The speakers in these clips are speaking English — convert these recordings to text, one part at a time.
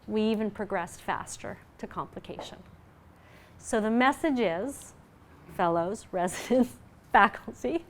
we even progressed faster to complication. So the message is, fellows, residents, faculty,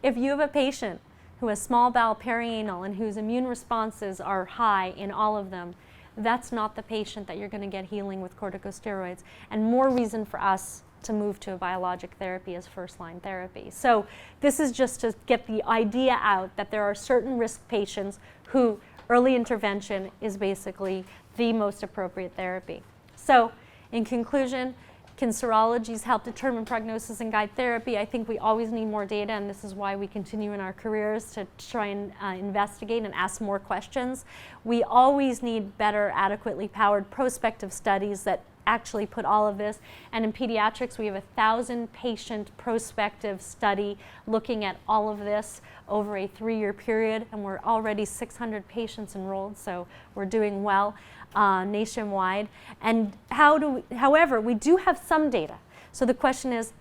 if you have a patient who has small bowel perianal and whose immune responses are high in all of them, that's not the patient that you're going to get healing with corticosteroids, and more reason for us to move to a biologic therapy as first-line therapy. So this is just to get the idea out that there are certain risk patients who early intervention is basically the most appropriate therapy. So in conclusion, can serologies help determine prognosis and guide therapy? I think we always need more data, and this is why we continue in our careers to try and investigate and ask more questions. We always need better, adequately powered prospective studies that actually put all of this, and in pediatrics we have a 1,000-patient prospective study looking at all of this over a 3-year period, and we're already 600 patients enrolled, so we're doing well nationwide. And however, we do have some data. So the question is,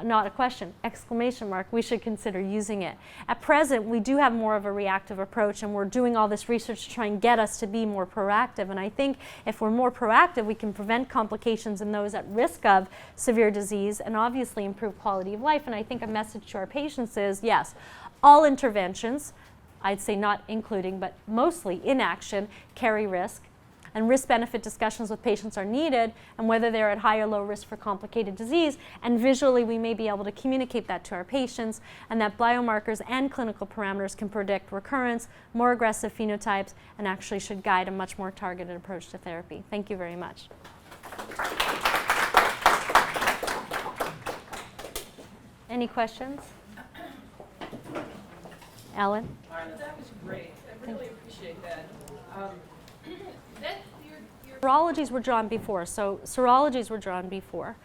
not a question, exclamation mark, we should consider using it. At present, we do have more of a reactive approach, and we're doing all this research to try and get us to be more proactive. And I think if we're more proactive, we can prevent complications in those at risk of severe disease and obviously improve quality of life. And I think a message to our patients is, yes, all interventions, I'd say not including, but mostly inaction, carry risk. And risk-benefit discussions with patients are needed, and whether they're at high or low risk for complicated disease. And visually, we may be able to communicate that to our patients, and that biomarkers and clinical parameters can predict recurrence, more aggressive phenotypes, and actually should guide a much more targeted approach to therapy. Thank you very much. Any questions? Ellen? Marla, that was great. I really appreciate that. Serologies were drawn before,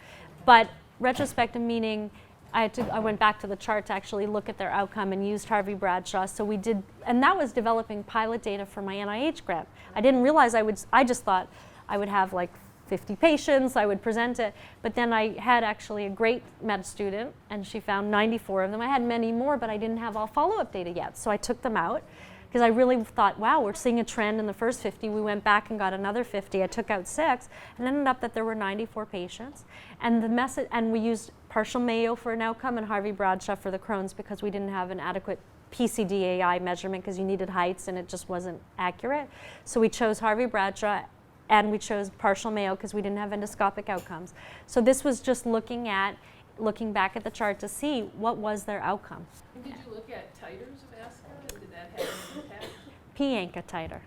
but retrospective meaning I went back to the chart to actually look at their outcome and used Harvey Bradshaw. So we did, and that was developing pilot data for my NIH grant. I didn't realize I just thought I would have like 50 patients, I would present it, but then I had actually a great med student, and she found 94 of them. I had many more, but I didn't have all follow-up data yet, so I took them out. Because I really thought, wow, we're seeing a trend in the first 50. We went back and got another 50. I took out 6, and ended up that there were 94 patients. And the message, and we used partial Mayo for an outcome and Harvey Bradshaw for the Crohn's because we didn't have an adequate PCDAI measurement because you needed heights and it just wasn't accurate. So we chose Harvey Bradshaw, and we chose partial Mayo because we didn't have endoscopic outcomes. So this was just looking back at the chart to see what was their outcome. And did you look at titers of ASCA? Did that have an impact? P-ANCA titer.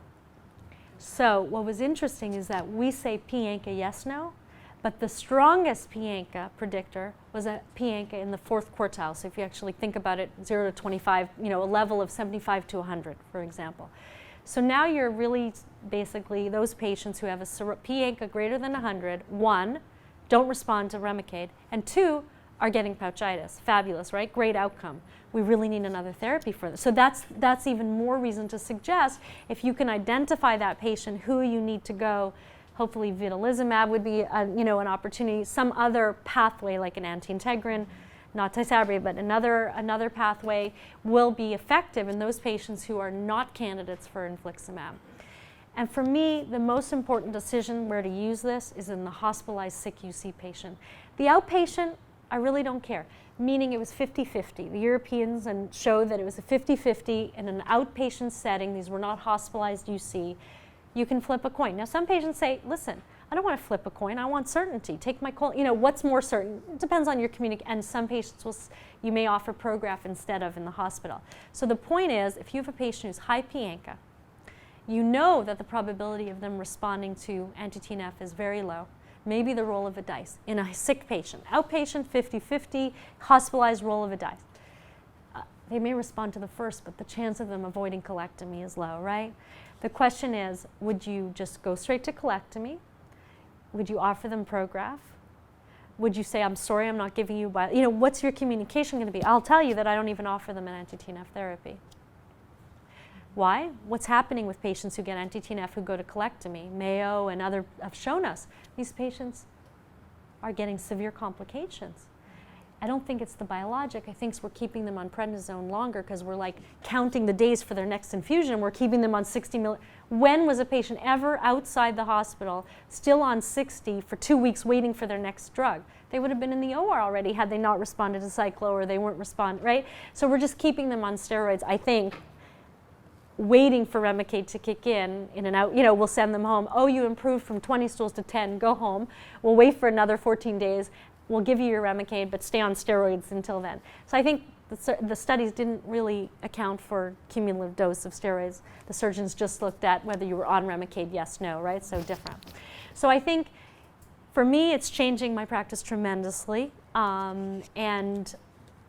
So what was interesting is that we say P-ANCA yes, no, but the strongest P-ANCA predictor was a P-ANCA in the 4th quartile. So if you actually think about it, 0 to 25, a level of 75 to 100, for example. So now you're really basically those patients who have a P-ANCA greater than 100, 1, don't respond to Remicade, and 2, are getting pouchitis. Fabulous, right? Great outcome. We really need another therapy for this. So that's even more reason to suggest if you can identify that patient who you need to go, hopefully vedolizumab would be an opportunity, some other pathway like an anti-integrin, not Tysabri, but another pathway will be effective in those patients who are not candidates for infliximab. And for me, the most important decision where to use this is in the hospitalized sick UC patient. The outpatient, I really don't care, meaning it was 50-50. The Europeans showed that it was a 50-50 in an outpatient setting. These were not hospitalized UC. You can flip a coin. Now some patients say, listen, I don't want to flip a coin, I want certainty. Take my call, what's more certain? It depends on your communication, and some patients you may offer Prograf instead of in the hospital. So the point is, if you have a patient who's high P-ANCA, you know that the probability of them responding to anti-TNF is very low. Maybe the roll of a dice in a sick patient. Outpatient, 50-50, hospitalized roll of a dice. They may respond to the first, but the chance of them avoiding colectomy is low, right? The question is, would you just go straight to colectomy? Would you offer them Prograf? Would you say, I'm sorry, I'm not giving you, what's your communication going to be? I'll tell you that I don't even offer them an anti-TNF therapy. Why? What's happening with patients who get anti-TNF who go to colectomy? Mayo and other have shown us these patients are getting severe complications. I don't think it's the biologic. I think we're keeping them on prednisone longer because we're like counting the days for their next infusion. We're keeping them on 60 mil. When was a patient ever outside the hospital still on 60 for 2 weeks waiting for their next drug? They would have been in the OR already had they not responded to cyclo or they weren't responding, right? So we're just keeping them on steroids, I think, waiting for Remicade to kick in and out. We'll send them home. Oh, you improved from 20 stools to 10, go home. We'll wait for another 14 days. We'll give you your Remicade, but stay on steroids until then. So I think the studies didn't really account for cumulative dose of steroids. The surgeons just looked at whether you were on Remicade, yes, no, right? So different. So I think for me, it's changing my practice tremendously. And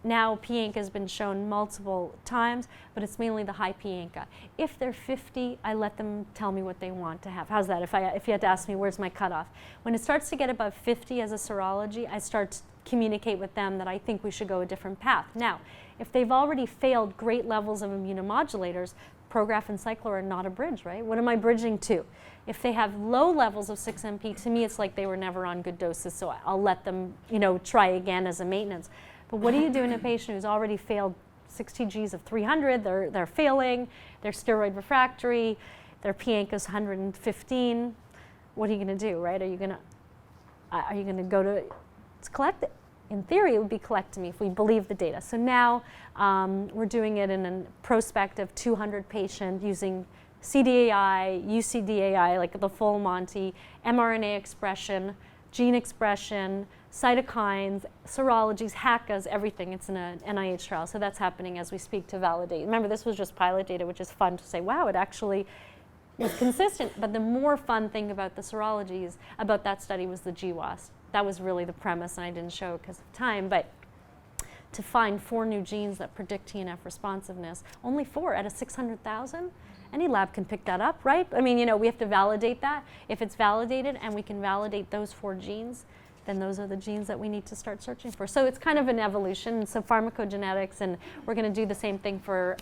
now P-ANCA has been shown multiple times, but it's mainly the high P-ANCA. If they're 50, I let them tell me what they want to have. How's that? If you had to ask me, where's my cutoff? When it starts to get above 50 as a serology, I start to communicate with them that I think we should go a different path. Now, if they've already failed great levels of immunomodulators, Prograf and Cyclo are not a bridge, right? What am I bridging to? If they have low levels of 6-MP, to me it's like they were never on good doses, so I'll let them, try again as a maintenance. But what do you do in a patient who's already failed 60 Gs of 300, they're failing, they're steroid refractory, their P-ANCA's 115, what are you gonna do, right? Are you gonna go to collect it? In theory, it would be colectomy if we believe the data. So now we're doing it in a prospective 200 patient using CDAI, UCDAI, like the full Monty, mRNA expression, gene expression, cytokines, serologies, HACAs, everything. It's in an NIH trial. So that's happening as we speak to validate. Remember, this was just pilot data, which is fun to say, wow, it actually was consistent. But the more fun thing about the serologies, about that study, was the GWAS. That was really the premise, and I didn't show it because of time, but to find 4 new genes that predict TNF responsiveness, only 4 out of 600,000, any lab can pick that up, right? I mean, we have to validate that. If it's validated and we can validate those 4 genes, then those are the genes that we need to start searching for. So it's kind of an evolution, so pharmacogenetics, and we're gonna do the same thing for